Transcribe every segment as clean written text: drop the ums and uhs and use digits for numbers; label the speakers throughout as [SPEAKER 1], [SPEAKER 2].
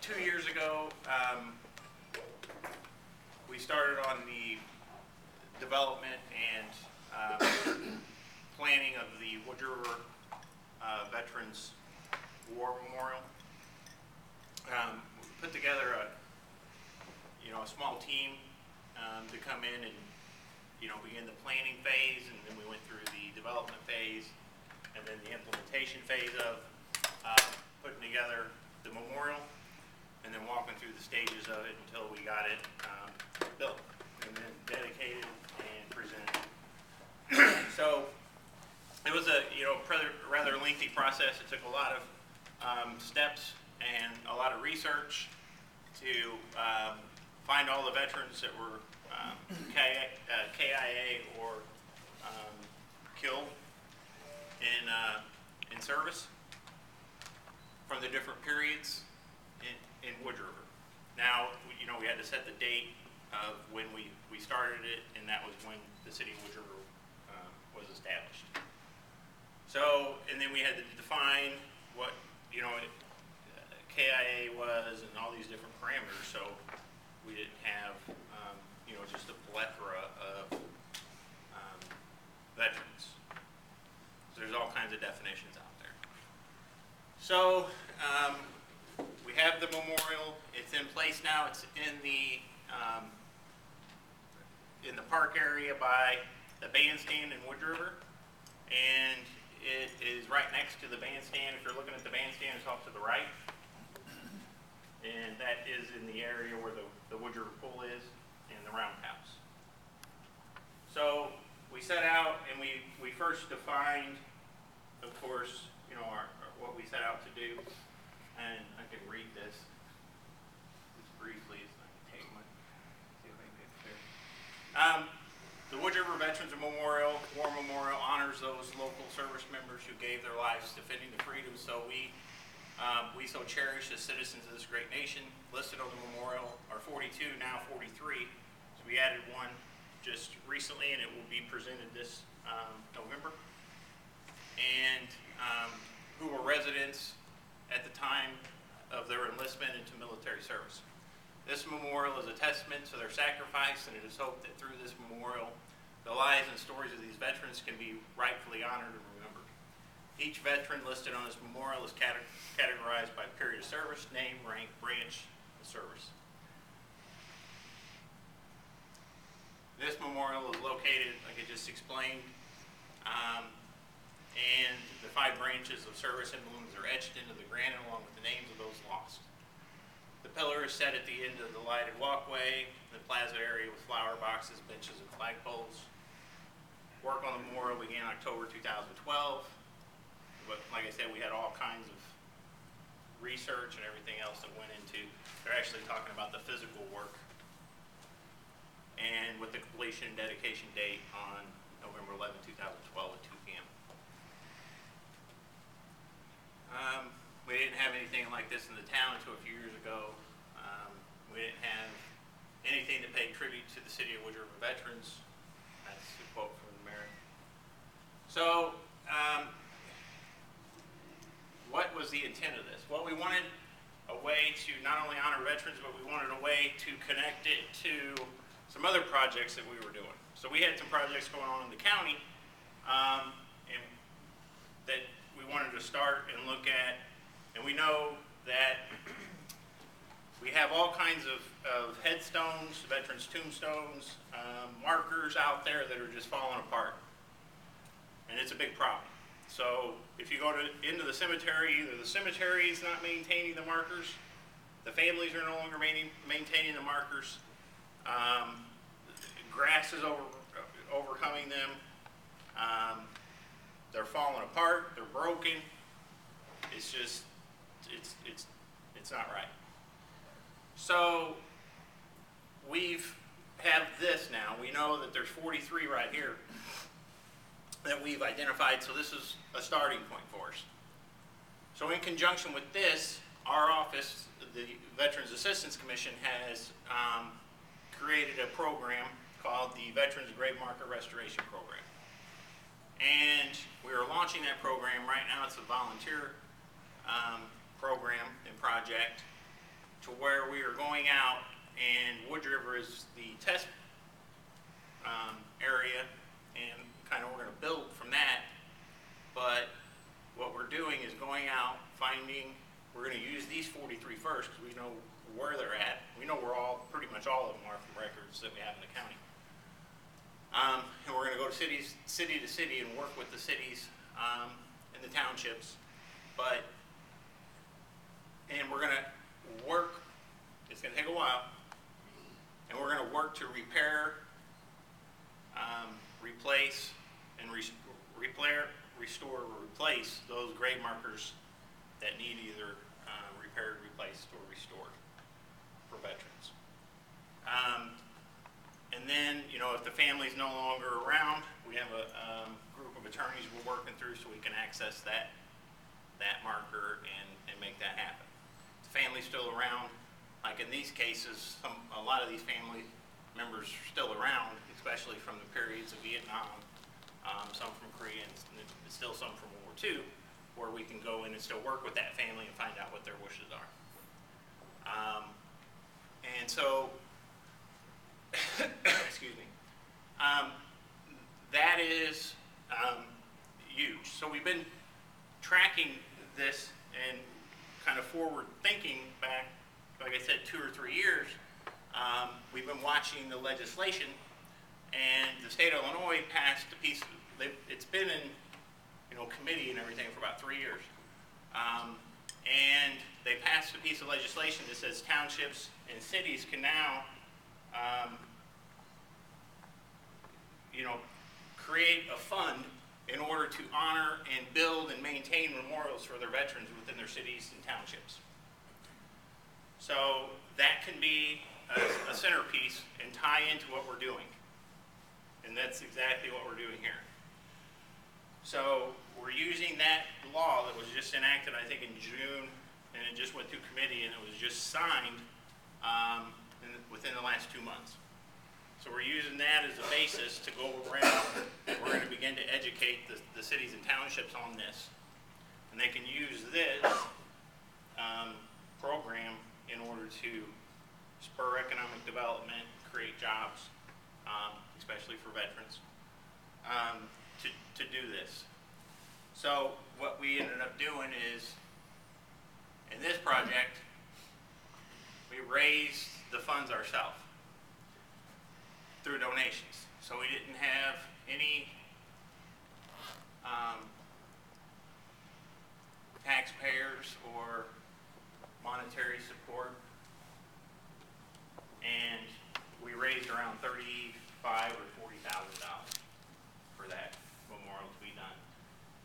[SPEAKER 1] 2 years ago, we started on the development and planning of the Wood River Veterans War Memorial. We put together a small team to come in and begin the planning phase, and then we went through the development phase, and then the implementation phase of putting together the memorial, and then walking through the stages of it until we got it built, and then dedicated and presented. So it was a rather lengthy process. It took a lot of steps and a lot of research to find all the veterans that were KIA or killed in service from the different periods in Wood River. Now, we had to set the date of when we started it, and that was when the city of Wood River was established. So, and then we had to define what KIA was and all these different parameters, so we didn't have just a plethora of veterans. So there's all kinds of definitions out there. So we have the memorial. It's in place now. It's in the park area by the bandstand in Wood River, and it is right next to the bandstand. If you're looking at the bandstand, it's off to the right, and that is in the area where the Wood River Pool is and the roundhouse. So we set out and we first defined, of course, what we set out to do, and I can read this just briefly. So I can take my, see if I can get it there. The Wood River Veterans Memorial, War Memorial, honors those local service members who gave their lives defending the freedom. So we so cherish as citizens of this great nation. Listed on the memorial are 42, now 43. So we added one just recently, and it will be presented this November. And who were residents at the time of their enlistment into military service. This memorial is a testament to their sacrifice, and it is hoped that through this memorial, the lives and stories of these veterans can be rightfully honored and remembered. Each veteran listed on this memorial is categorized by period of service, name, rank, branch of service. This memorial is located, like I just explained, and the 5 branches of service emblems are etched into the granite along with the names of those lost. The pillar is set at the end of the lighted walkway, the plaza area with flower boxes, benches, and flagpoles. Work on the memorial began October 2012, but like I said, we had all kinds of research and everything else that went into. They're actually talking about the physical work, and with the completion and dedication date on November 11, 2012 at 2 p.m. We didn't have anything like this in the town until a few years ago. We didn't have anything to pay tribute to the city of Wood River veterans. That's a quote from the mayor. So, what was the intent of this? Well, we wanted a way to not only honor veterans, but we wanted a way to connect it to some other projects that we were doing. So we had some projects going on in the county, and that we wanted to start and look at, and we know that we have all kinds of headstones, veterans' tombstones, markers out there that are just falling apart, and it's a big problem. So if you go into the cemetery, either the cemetery is not maintaining the markers, the families are no longer maintaining the markers, grass is overcoming them, they're falling apart, they're broken. It's just, it's not right. So we've have this now. We know that there's 43 right here that we've identified, so this is a starting point for us. So in conjunction with this, our office, the Veterans Assistance Commission, has created a program called the Veterans Grave Marker Restoration Program. And we are launching that program right now. It's a volunteer program and project. to where we are going out, and Wood River is the test area, and kind of we're going to build from that. But what we're doing is going out, finding, we're going to use these 43 first because we know where they're at. We know where pretty much all of them are from records that we have in the county. And we're going to go to city to city and work with the cities and the townships. And we're going to work, it's going to take a while, and we're going to work to repair, replace, and restore or replace those grave markers that need either repaired, replaced, or restored for veterans. And then, you know, if the family's no longer around, we have a group of attorneys we're working through so we can access that marker and make that happen. If the family's still around, like in these cases, a lot of these family members are still around, especially from the periods of Vietnam, some from Korea, and still some from World War II, where we can go in and still work with that family and find out what their wishes are. And so, excuse me, that is huge. So we've been tracking this and kind of forward thinking back, like I said, 2 or 3 years. We've been watching the legislation, and the state of Illinois passed a piece. It's been in, you know, committee and everything for about 3 years, and they passed a piece of legislation that says townships and cities can now, you know, create a fund in order to honor and build and maintain memorials for their veterans within their cities and townships. So that can be a centerpiece and tie into what we're doing. And that's exactly what we're doing here. So we're using that law that was just enacted, I think, in June, and it just went through committee, and it was just signed within the last 2 months. So we're using that as a basis to go around, and we're going to begin to educate the cities and townships on this. And they can use this program in order to spur economic development, create jobs, especially for veterans, to do this. So what we ended up doing is, in this project, we raised the funds ourselves through donations. So we didn't have any taxpayers or monetary support, and we raised around $35,000 or $40,000 for that memorial to be done.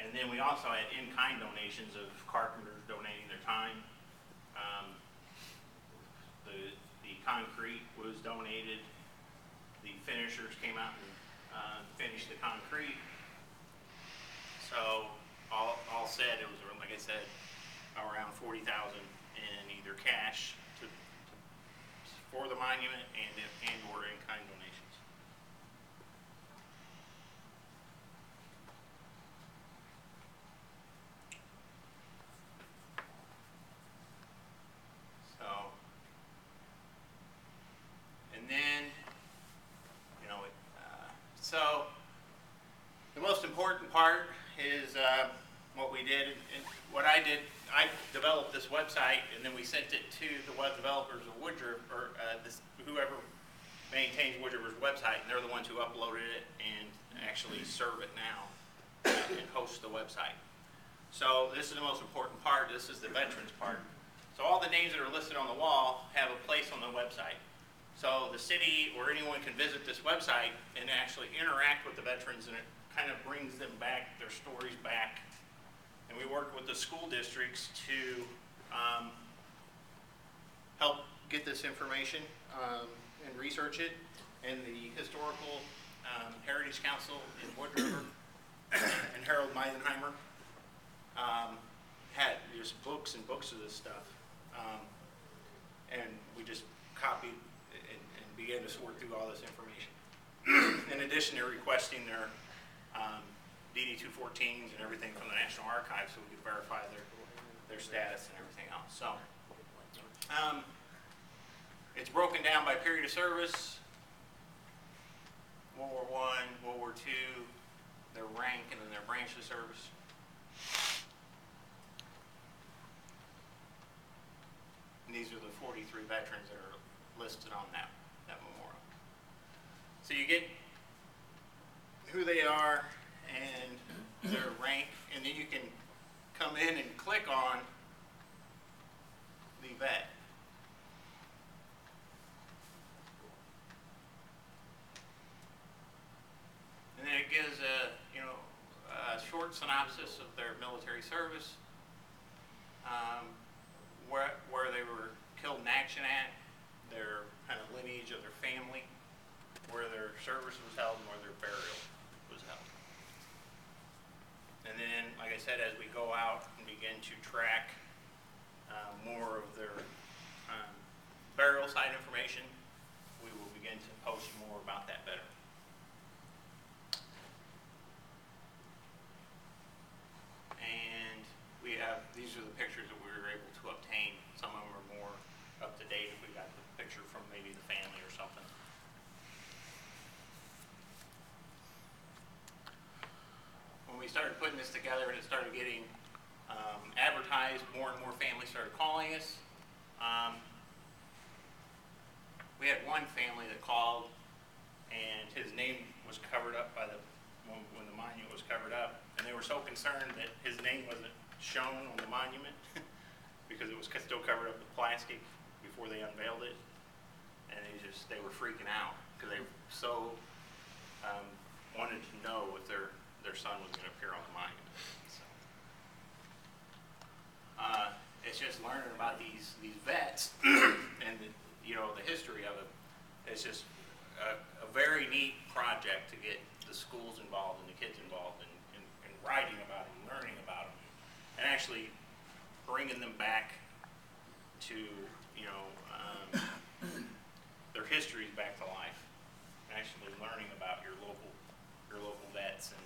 [SPEAKER 1] And then we also had in-kind donations of carpenters donating their time. The concrete was donated. The finishers came out and finished the concrete. So all said, it was, like I said, around $40,000 in either cash for the monument and or in-kind donations. So, and then, you know, so the most important part is what we did, and what I did. I developed this website, and then we sent it to the web developers of Wood River, or whoever maintains Wood River's website, and they're the ones who uploaded it and actually serve it now and host the website. So this is the most important part. This is the veterans part. So all the names that are listed on the wall have a place on the website. So the city or anyone can visit this website and actually interact with the veterans, and it kind of brings them back, their stories back. And we work with the school districts to help get this information and research it. And the Historical Heritage Council in Wood River and Harold Meisenheimer had just books and books of this stuff. And we just copied and began to sort through all this information. In addition, they're requesting their DD-214s and everything from the National Archives so we can verify their status and everything else. So It's broken down by period of service, World War I, World War II, their rank, and then their branch of service. And these are the 43 veterans that are listed on that memorial. So you get who they are and their rank, and then you can come in and click on the vet. And then it gives a short synopsis of their military service, where they were killed in action at, their kind of lineage of their family, where their service was held, and where their burial was held. And then, like I said, as we go out and begin to track more of their burial site information, we will begin to post more about that better. And we have, these are the pictures that we were able to obtain. Some of them are more up to date if we got the picture from maybe the family or something. When we started putting this together and it started getting advertised, more and more families started calling us. We had one family that called, and his name was covered up by when the monument was covered up, and they were so concerned that his name wasn't shown on the monument because it was still covered up with plastic before they unveiled it, and they were freaking out because they so wanted to know if their son was going to appear on the monument. So, it's just learning about these vets and the history of it. It's just a very neat project to get the schools involved and the kids involved in writing about it and learning about them, and actually bringing them back to their histories back to life, and actually learning about your local vets, and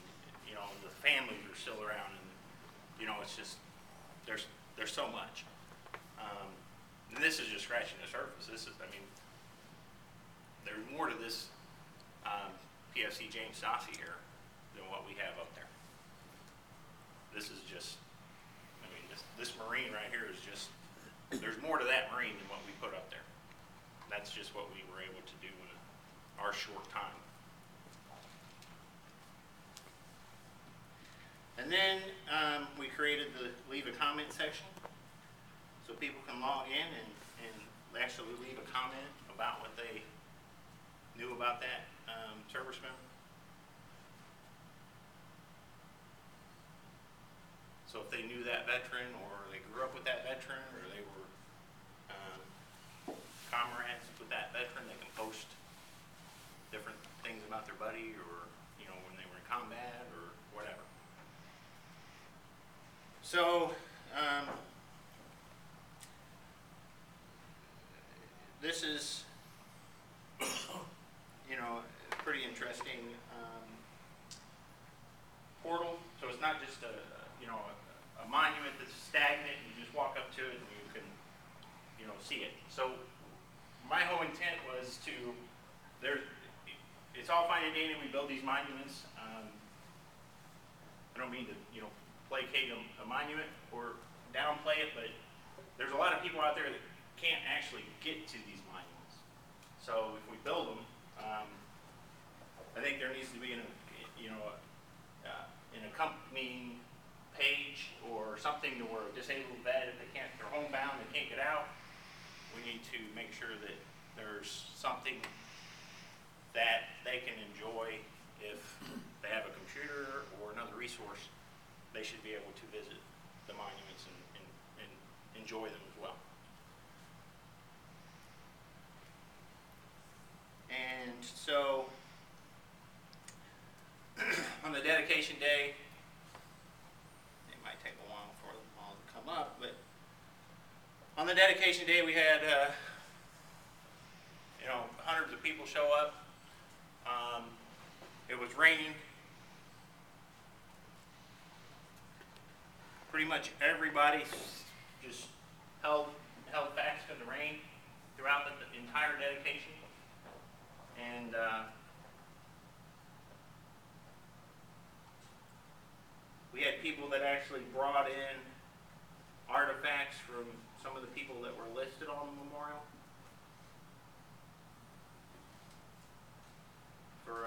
[SPEAKER 1] the families are still around, and it's just there's so much. And this is just scratching the surface. There's more to this PFC James Stassi here than what we have up there. This is just, this Marine right here is just, there's more to that Marine than what we put up there. That's just what we were able to do in our short time. And then we created the leave a comment section, so people can log in and actually leave a comment about what they knew about that service member. So if they knew that veteran, or they grew up with that veteran, or they were comrades with that veteran, they can post different things about their buddy, or when they were in combat, or whatever. So this is a pretty interesting portal. So it's not just a monument that's stagnant and you just walk up to it and you can see it. So my whole intent was it's all fine and dandy, we build these monuments. I don't mean to placate a monument or downplay it, but there's a lot of people out there that can't actually get to these monuments. So if we build them, I think there needs to be an accompanying page or something to where a disabled vet, if they're homebound, they can't get out, we need to make sure that there's something that they can enjoy. If they have a computer or another resource, they should be able to visit the monuments and enjoy them as well. And so on the dedication day, it might take a while for them all to come up, but on the dedication day we had hundreds of people show up. It was raining. Pretty much everybody just held fast in the rain. throughout the entire dedication. And we had people that actually brought in artifacts from some of the people that were listed on the memorial for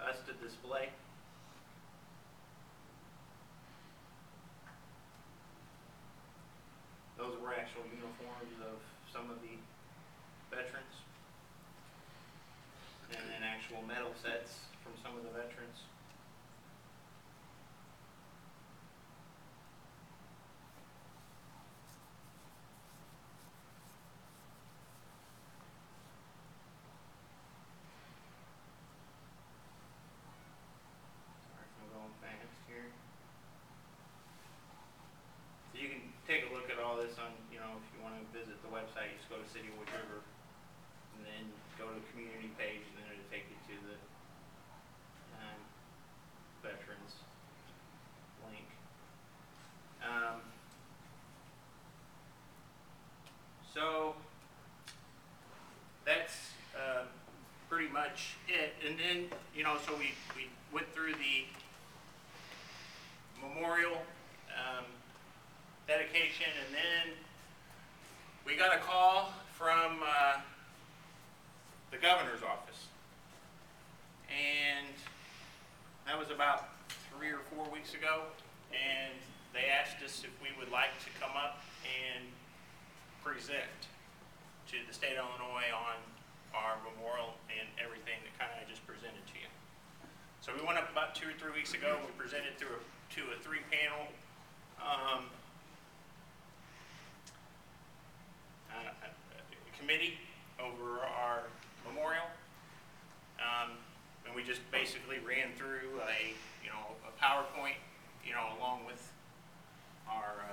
[SPEAKER 1] us to display. Those were actual uniforms of some of the veterans, and then actual medal sets from some of the veterans. Sorry if I'm going fast here. So you can take a look at all this on, if you want to visit the website, just go to City of Wood River, and then go to the community page, and then it'll take you to the veterans link. So that's pretty much it. And then, so we went through the memorial dedication, and then we got a call from the governor's office, and that was about 3 or 4 weeks ago, and they asked us if we would like to come up and present to the state of Illinois on our memorial and everything that kind of I just presented to you. So we went up about 2 or 3 weeks ago. We presented to a 3-panel committee over our memorial, and we just basically ran through a PowerPoint, along with our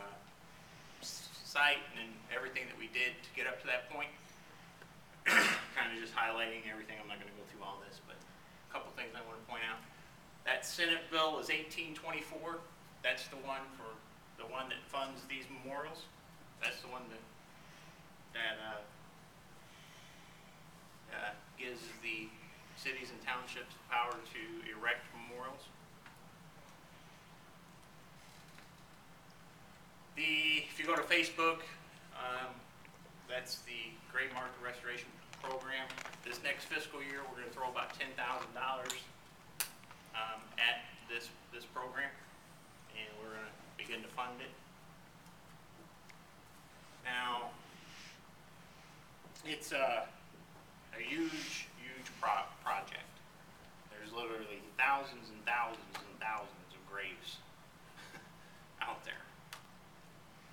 [SPEAKER 1] site and everything that we did to get up to that point. Kind of just highlighting everything. I'm not going to go through all this, but a couple things I want to point out. That Senate bill is 1824. That's the one that funds these memorials. That's the one that gives the cities and townships power to erect memorials. If you go to Facebook, that's the Grave Marker Restoration Program. This next fiscal year, we're going to throw about $10,000 at this program, and we're going to begin to fund it. Now, it's a huge project. There's literally thousands and thousands and thousands of graves out there.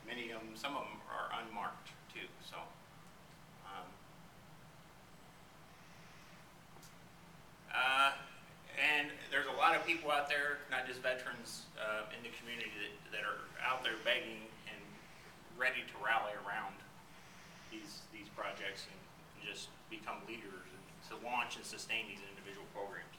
[SPEAKER 1] Many of them, some of them are unmarked too. So, and there's a lot of people out there, not just veterans, in the community that are out there begging and ready to rally around these projects and just become leaders and to launch and sustain these individual programs.